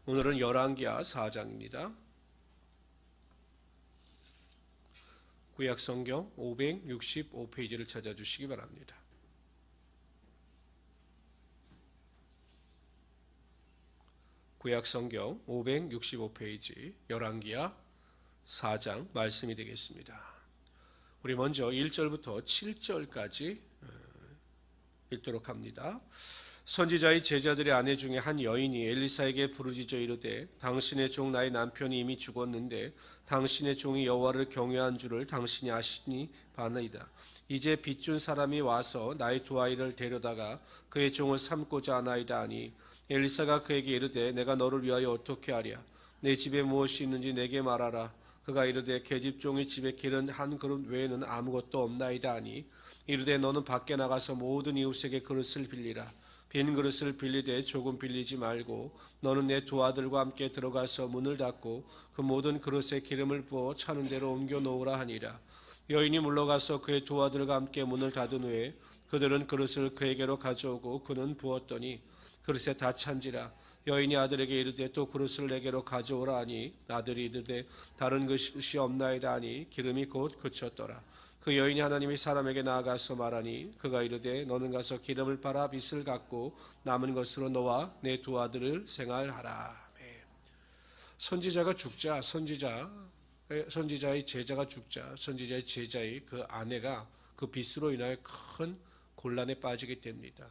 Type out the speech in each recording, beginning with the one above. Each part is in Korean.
오늘은 열왕기하 4장입니다. 구약성경 565페이지를 찾아주시기 바랍니다. 구약성경 565페이지 열왕기하 4장 말씀이 되겠습니다. 우리 먼저 1절부터 7절까지 읽도록 합니다. 선지자의 제자들의 아내 중에 한 여인이 엘리사에게 부르짖어 이르되 당신의 종 나의 남편이 이미 죽었는데 당신의 종이 여호와를 경외한 줄을 당신이 아시니 바나이다. 이제 빚준 사람이 와서 나의 두 아이를 데려다가 그의 종을 삼고자 하나이다 하니 엘리사가 그에게 이르되 내가 너를 위하여 어떻게 하랴. 내 집에 무엇이 있는지 내게 말하라. 그가 이르되 계집종의 집에 기른 한 그릇 외에는 아무것도 없나이다 하니 이르되 너는 밖에 나가서 모든 이웃에게 그릇을 빌리라. 빈 그릇을 빌리되 조금 빌리지 말고 너는 내 두 아들과 함께 들어가서 문을 닫고 그 모든 그릇에 기름을 부어 차는 대로 옮겨 놓으라 하니라. 여인이 물러가서 그의 두 아들과 함께 문을 닫은 후에 그들은 그릇을 그에게로 가져오고 그는 부었더니 그릇에 다 찬지라. 여인이 아들에게 이르되 또 그릇을 내게로 가져오라 하니 아들이 이르되 다른 그릇이 없나이다 하니 기름이 곧 그쳤더라. 그 여인이 하나님의 사람에게 나아가서 말하니 그가 이르되 너는 가서 기름을 팔아 빚을 갚고 남은 것으로 너와 내 두 아들을 생활하라. 선지자가 죽자 선지자의 제자가 죽자 선지자의 제자의 그 아내가 그 빚으로 인하여 큰 곤란에 빠지게 됩니다.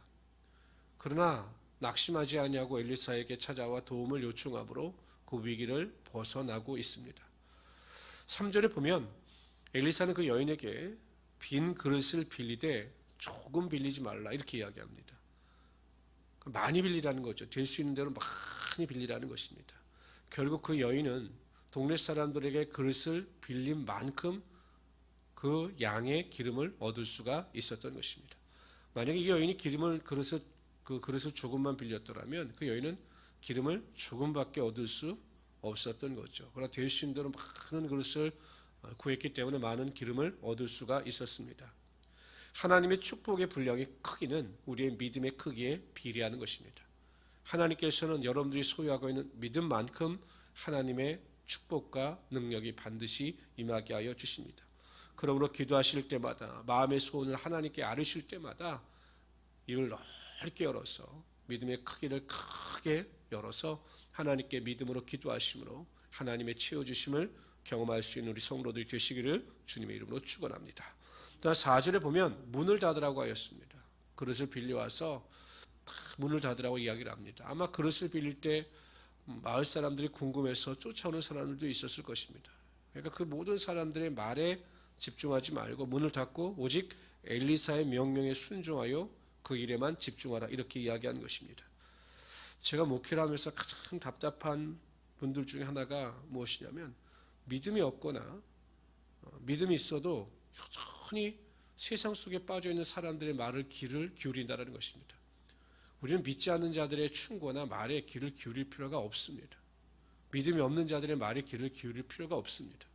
그러나 낙심하지 아니하고 엘리사에게 찾아와 도움을 요청하므로 그 위기를 벗어나고 있습니다. 3절에 보면 엘리사는 그 여인에게 빈 그릇을 빌리되 조금 빌리지 말라 이렇게 이야기합니다. 많이 빌리라는 거죠. 될 수 있는 대로 많이 빌리라는 것입니다. 결국 그 여인은 동네 사람들에게 그릇을 빌린 만큼 그 양의 기름을 얻을 수가 있었던 것입니다. 만약에 이 여인이 그릇을 조금만 빌렸더라면 그 여인은 기름을 조금밖에 얻을 수 없었던 거죠. 그러나 될 수 있는 대로 많은 그릇을 구했기 때문에 많은 기름을 얻을 수가 있었습니다. 하나님의 축복의 분량의 크기는 우리의 믿음의 크기에 비례하는 것입니다. 하나님께서는 여러분들이 소유하고 있는 믿음만큼 하나님의 축복과 능력이 반드시 임하게 하여 주십니다. 그러므로 기도하실 때마다 마음의 소원을 하나님께 아뢰실 때마다 입을 넓게 열어서 믿음의 크기를 크게 열어서 하나님께 믿음으로 기도하심으로 하나님의 채워주심을 경험할 수 있는 우리 성도들이 되시기를 주님의 이름으로 축원합니다. 또 4절에 보면 문을 닫으라고 하였습니다. 그릇을 빌려와서 문을 닫으라고 이야기를 합니다. 아마 그릇을 빌릴 때 마을 사람들이 궁금해서 쫓아오는 사람들도 있었을 것입니다. 그러니까 그 모든 사람들의 말에 집중하지 말고 문을 닫고 오직 엘리사의 명령에 순종하여 그 일에만 집중하라 이렇게 이야기한 것입니다. 제가 목회를 하면서 가장 답답한 분들 중에 하나가 무엇이냐면 믿음이 없거나 믿음이 있어도 여전히 세상 속에 빠져있는 사람들의 말을 귀를 기울인다는 것입니다. 우리는 믿지 않는 자들의 충고나 말에 귀를 기울일 필요가 없습니다. 믿음이 없는 자들의 말에 귀를 기울일 필요가 없습니다.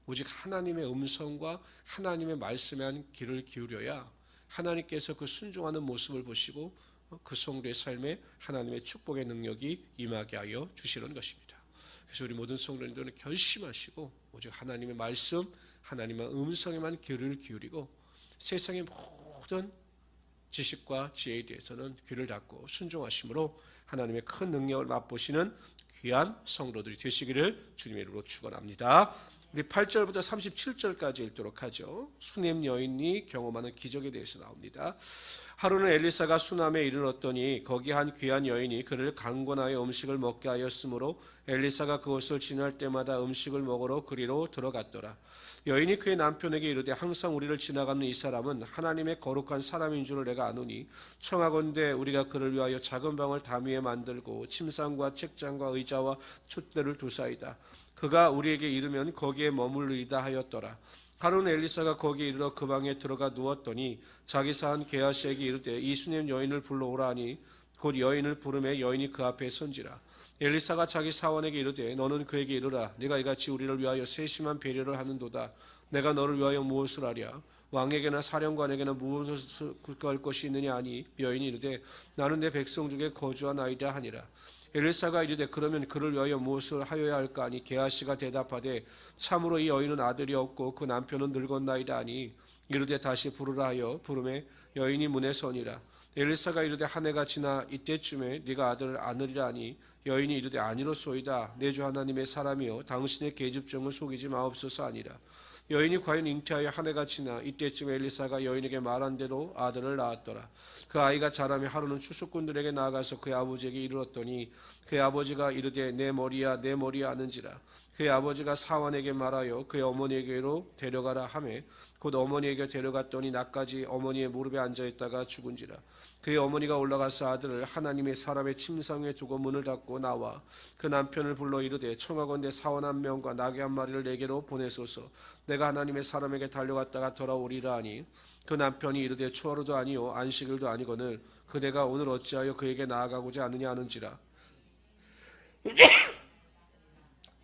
오직 하나님의 음성과 하나님의 말씀에 귀를 기울여야 하나님께서 그 순종하는 모습을 보시고 그 성도의 삶에 하나님의 축복의 능력이 임하게 하여 주시는 것입니다. 그래서 우리 모든 성도님들은 결심하시고 오직 하나님의 말씀, 하나님의 음성에만 귀를 기울이고 세상의 모든 지식과 지혜에 대해서는 귀를 닫고 순종하심으로 하나님의 큰 능력을 맛보시는 귀한 성도들이 되시기를 주님의 이름으로 축원합니다. 우리 8절부터 37절까지 읽도록 하죠. 수넴 여인이 경험하는 기적에 대해서 나옵니다. 하루는 엘리사가 수남에 이르렀더니 거기 한 귀한 여인이 그를 강권하여 음식을 먹게 하였으므로 엘리사가 그곳을 지날 때마다 음식을 먹으러 그리로 들어갔더라. 여인이 그의 남편에게 이르되 항상 우리를 지나가는 이 사람은 하나님의 거룩한 사람인 줄을 내가 아노니 청하건대 우리가 그를 위하여 작은 방을 담 위에 만들고 침상과 책장과 의자와 촛대를 두사이다. 그가 우리에게 이르면 거기에 머물리다 하였더라. 하루는 엘리사가 거기에 이르러 그 방에 들어가 누웠더니 자기 사한 게하시에게 이르되 이 수넴 여인을 불러오라 하니 곧 여인을 부르매 여인이 그 앞에 선지라. 엘리사가 자기 사원에게 이르되 너는 그에게 이르라. 네가 이같이 우리를 위하여 세심한 배려를 하는도다. 내가 너를 위하여 무엇을 하랴. 왕에게나 사령관에게나 무엇을 구할 것이 있느냐 하니 여인이 이르되 나는 내 백성 중에 거주한 아이다 하니라. 엘리사가 이르되 그러면 그를 위하여 무엇을 하여야 할까 하니 게하시가 대답하되 참으로 이 여인은 아들이 없고 그 남편은 늙었나이다 하니 이르되 다시 부르라 하여 부르매 여인이 문에 서니라. 엘리사가 이르되 한 해가 지나 이때쯤에 네가 아들을 안으리라 하니 여인이 이르되 아니로소이다. 내 주 하나님의 사람이여 당신의 계집종을 속이지 마옵소서 하니라. 여인이 과연 잉태하여 한 해가 지나 이때쯤에 엘리사가 여인에게 말한 대로 아들을 낳았더라. 그 아이가 자라며 하루는 추수꾼들에게 나아가서 그의 아버지에게 이르렀더니 그의 아버지가 이르되 내 머리야 내 머리야 하는지라. 그의 아버지가 사환에게 말하여 그의 어머니에게로 데려가라 하매 곧 어머니에게 데려갔더니 낮까지 어머니의 무릎에 앉아있다가 죽은지라. 그의 어머니가 올라가서 아들을 하나님의 사람의 침상에 두고 문을 닫고 나와 그 남편을 불러 이르되 청하건대 사원 한 명과 나귀 한 마리를 내게로 보내소서. 내가 하나님의 사람에게 달려갔다가 돌아오리라 하니 그 남편이 이르되 초하루도 아니요 안식일도 아니거늘 그대가 오늘 어찌하여 그에게 나아가고자 하느냐 하는지라.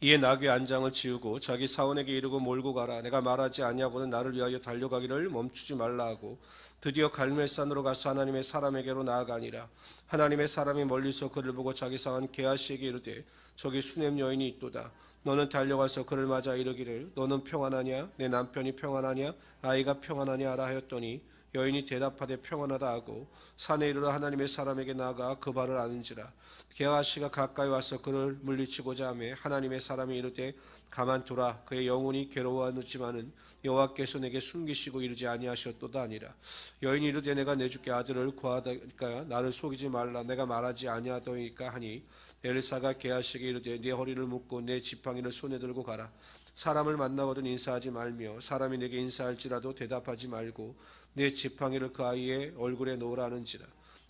이에 나귀 안장을 지우고 자기 사원에게 이르고 몰고 가라. 내가 말하지 아니하고는 나를 위하여 달려가기를 멈추지 말라 하고 드디어 갈멜산으로 가서 하나님의 사람에게로 나아가니라. 하나님의 사람이 멀리서 그를 보고 자기 사원 게하시에게 이르되 저기 수냄 여인이 있도다. 너는 달려가서 그를 맞아 이르기를 너는 평안하냐 내 남편이 평안하냐 아이가 평안하냐 하라 하였더니 여인이 대답하되 평안하다 하고 산에 이르러 하나님의 사람에게 나아가 그 발을 아는지라. 게하시가 가까이 와서 그를 물리치고자 하매 하나님의 사람이 이르되 가만두라. 그의 영혼이 괴로워하지만은 여호와께서 내게 숨기시고 이르지 아니하셨도다 하니라. 여인이 이르되 내가 내 주께 아들을 구하다니까 나를 속이지 말라. 내가 말하지 아니하더이까 하니 엘리사가 게하시에게 이르되 네 허리를 묶고 내 지팡이를 손에 들고 가라. 사람을 만나거든 인사하지 말며 사람이 내게 인사할지라도 대답하지 말고 내 지팡이를 그 아이의 얼굴에 놓으라 하는지라.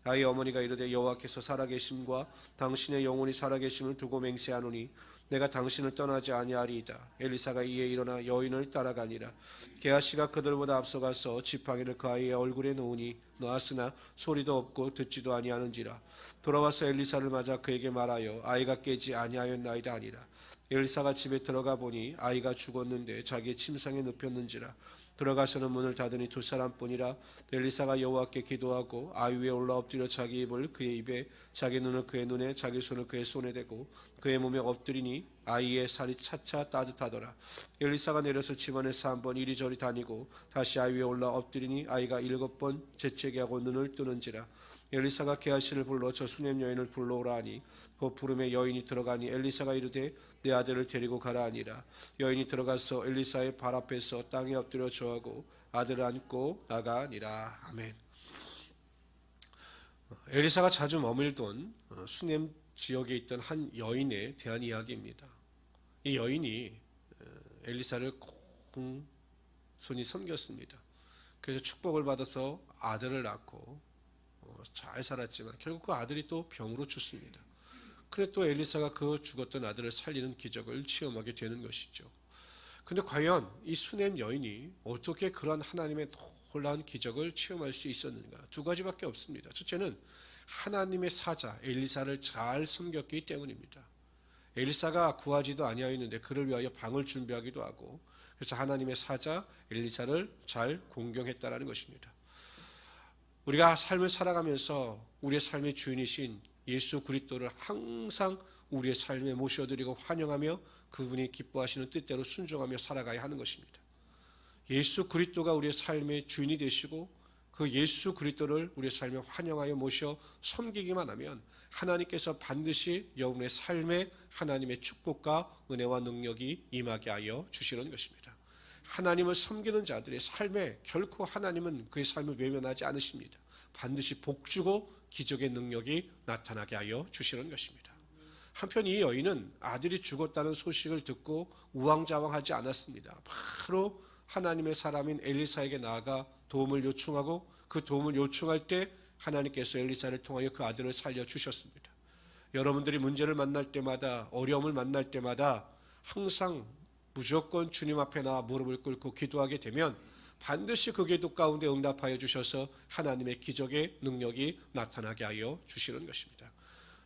아이 어머니가 이르되 여호와께서 살아계심과 당신의 영혼이 살아계심을 두고 맹세하노니 내가 당신을 떠나지 아니하리이다. 엘리사가 이에 일어나 여인을 따라가니라. 게하시가 그들보다 앞서가서 지팡이를 그 아이의 얼굴에 놓으니 놓았으나 소리도 없고 듣지도 아니하는지라. 돌아와서 엘리사를 맞아 그에게 말하여 아이가 깨지 아니하였나이다 하니라. 엘리사가 집에 들어가 보니 아이가 죽었는데 자기의 침상에 눕혔는지라. 들어가서는 문을 닫으니 두 사람뿐이라. 엘리사가 여호와께 기도하고 아이 위에 올라 엎드려 자기 입을 그의 입에 자기 눈을 그의 눈에 자기 손을 그의 손에 대고 그의 몸에 엎드리니 아이의 살이 차차 따뜻하더라. 엘리사가 내려서 집안에서 한번 이리저리 다니고 다시 아이 위에 올라 엎드리니 아이가 7번 재채기하고 눈을 뜨는지라. 엘리사가 게하시를 불러 저 수냄 여인을 불러오라 하니 그 부름에 여인이 들어가니 엘리사가 이르되 내 아들을 데리고 가라 하니라. 여인이 들어가서 엘리사의 발 앞에서 땅에 엎드려 저하고 아들을 안고 나가니라. 아멘. 엘리사가 자주 머물던 수냄 지역에 있던 한 여인에 대한 이야기입니다. 이 여인이 엘리사를 공손히 섬겼습니다. 그래서 축복을 받아서 아들을 낳고 잘 살았지만 결국 그 아들이 또 병으로 죽습니다. 그래 또 엘리사가 그 죽었던 아들을 살리는 기적을 체험하게 되는 것이죠. 근데 과연 이 수냄 여인이 어떻게 그러한 하나님의 놀라운 기적을 체험할 수 있었는가? 두 가지밖에 없습니다. 첫째는 하나님의 사자 엘리사를 잘 섬겼기 때문입니다. 엘리사가 구하지도 아니하였는데 그를 위하여 방을 준비하기도 하고 그래서 하나님의 사자 엘리사를 잘 공경했다라는 것입니다. 우리가 삶을 살아가면서 우리의 삶의 주인이신 예수 그리스도를 항상 우리의 삶에 모셔드리고 환영하며 그분이 기뻐하시는 뜻대로 순종하며 살아가야 하는 것입니다. 예수 그리스도가 우리의 삶의 주인이 되시고 그 예수 그리스도를 우리의 삶에 환영하여 모셔 섬기기만 하면 하나님께서 반드시 여러분의 삶에 하나님의 축복과 은혜와 능력이 임하게 하여 주시는 것입니다. 하나님을 섬기는 자들의 삶에 결코 하나님은 그의 삶을 외면하지 않으십니다. 반드시 복주고 기적의 능력이 나타나게 하여 주시는 것입니다. 한편 이 여인은 아들이 죽었다는 소식을 듣고 우왕좌왕하지 않았습니다. 바로 하나님의 사람인 엘리사에게 나아가 도움을 요청하고 그 도움을 요청할 때 하나님께서 엘리사를 통하여 그 아들을 살려주셨습니다. 여러분들이 문제를 만날 때마다 어려움을 만날 때마다 항상 무조건 주님 앞에 나와 무릎을 꿇고 기도하게 되면 반드시 그 기도 가운데 응답하여 주셔서 하나님의 기적의 능력이 나타나게 하여 주시는 것입니다.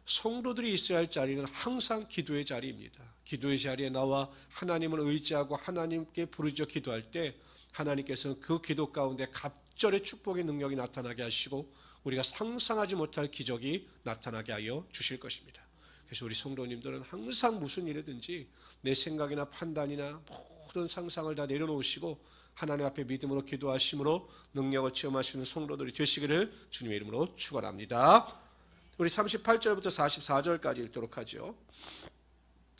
성도들이 있어야 할 자리는 항상 기도의 자리입니다. 기도의 자리에 나와 하나님을 의지하고 하나님께 부르짖어 기도할 때 하나님께서는 그 기도 가운데 갑절의 축복의 능력이 나타나게 하시고 우리가 상상하지 못할 기적이 나타나게 하여 주실 것입니다. 그래서 우리 성도님들은 항상 무슨 일이든지 내 생각이나 판단이나 모든 상상을 다 내려놓으시고 하나님 앞에 믿음으로 기도하심으로 능력을 체험하시는 성도들이 되시기를 주님의 이름으로 축원합니다. 우리 38절부터 44절까지 읽도록 하죠.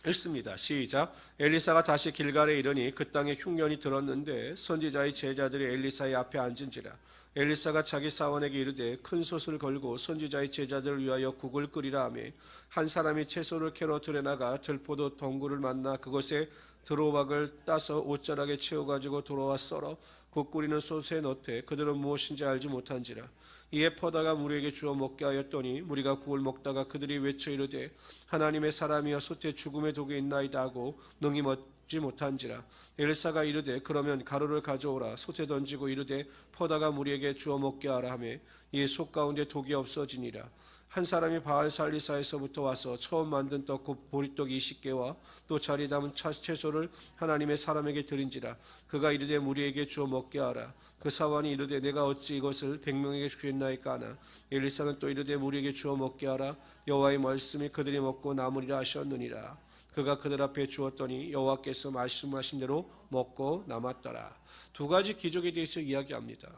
읽습니다. 시작. 엘리사가 다시 길갈에 이르니 그 땅에 흉년이 들었는데 선지자의 제자들이 엘리사의 앞에 앉은지라. 엘리사가 자기 사원에게 이르되 큰 솥을 걸고 선지자의 제자들을 위하여 국을 끓이라 하며 한 사람이 채소를 캐러 들에 나가 들포도 덩굴을 만나 그곳에 드로박을 따서 옷자락에 채워가지고 돌아와 썰어 국 끓이는 솥에 넣되 그들은 무엇인지 알지 못한지라. 이에 퍼다가 무리에게 주어 먹게 하였더니 무리가 국을 먹다가 그들이 외쳐 이르되 하나님의 사람이여 솥에 죽음의 독이 있나이다 하고 능히 먹지 못한지라. 엘사가 이르되 그러면 가루를 가져오라. 솥에 던지고 이르되 퍼다가 무리에게 주어 먹게 하라 하매 이에 솥 가운데 독이 없어지니라. 한 사람이 바알살리사에서부터 와서 처음 만든 떡 곧 보리떡 20개와 또 자리 담은 채소를 하나님의 사람에게 드린지라. 그가 이르되 무리에게 주어 먹게 하라. 그 사원이 이르되 내가 어찌 이것을 100명에게 주겠나이까 하나. 엘리사는 또 이르되 무리에게 주어 먹게 하라. 여호와의 말씀이 그들이 먹고 남으리라 하셨느니라. 그가 그들 앞에 주었더니 여호와께서 말씀하신 대로 먹고 남았더라. 두 가지 기적에 대해서 이야기합니다.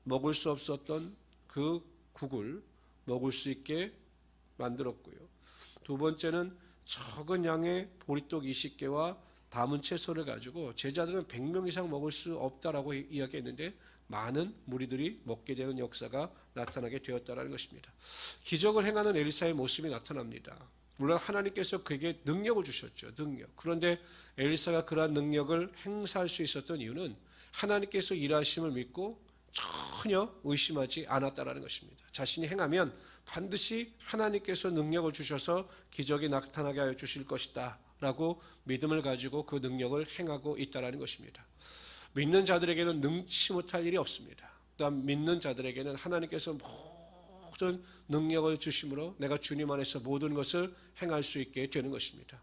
먹을 수 없었던 그 국을 먹을 수 있게 만들었고요. 두 번째는 적은 양의 보리떡 20개와 담은 채소를 가지고 제자들은 100명 이상 먹을 수 없다라고 이야기했는데 많은 무리들이 먹게 되는 역사가 나타나게 되었다는 것입니다. 기적을 행하는 엘리사의 모습이 나타납니다. 물론 하나님께서 그에게 능력을 주셨죠. 능력. 그런데 엘리사가 그러한 능력을 행사할 수 있었던 이유는 하나님께서 일하심을 믿고 전혀 의심하지 않았다라는 것입니다. 자신이 행하면 반드시 하나님께서 능력을 주셔서 기적이 나타나게 하여 주실 것이다 라고 믿음을 가지고 그 능력을 행하고 있다라는 것입니다. 믿는 자들에게는 능치 못할 일이 없습니다. 또한 믿는 자들에게는 하나님께서 모든 능력을 주심으로 내가 주님 안에서 모든 것을 행할 수 있게 되는 것입니다.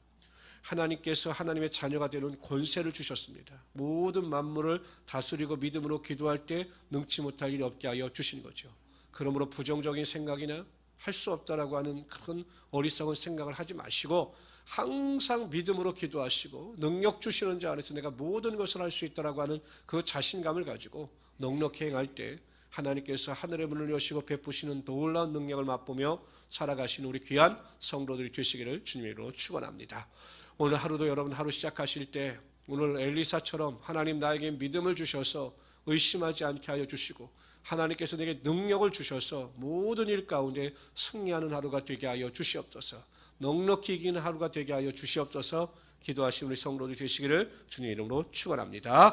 하나님께서 하나님의 자녀가 되는 권세를 주셨습니다. 모든 만물을 다스리고 믿음으로 기도할 때 능치 못할 일이 없게 하여 주신 거죠. 그러므로 부정적인 생각이나 할 수 없다라고 하는 그런 어리석은 생각을 하지 마시고 항상 믿음으로 기도하시고 능력 주시는 자 안에서 내가 모든 것을 할 수 있다라고 하는 그 자신감을 가지고 넉넉히 행할 때 하나님께서 하늘의 문을 여시고 베푸시는 놀라운 능력을 맛보며 살아가시는 우리 귀한 성도들이 되시기를 주님의 이름으로 축원합니다. 오늘 하루도 여러분 하루 시작하실 때 오늘 엘리사처럼 하나님 나에게 믿음을 주셔서 의심하지 않게 하여 주시고 하나님께서 내게 능력을 주셔서 모든 일 가운데 승리하는 하루가 되게 하여 주시옵소서. 넉넉히 이기는 하루가 되게 하여 주시옵소서. 기도하시는 우리 성도들 되시기를 주님의 이름으로 축원합니다.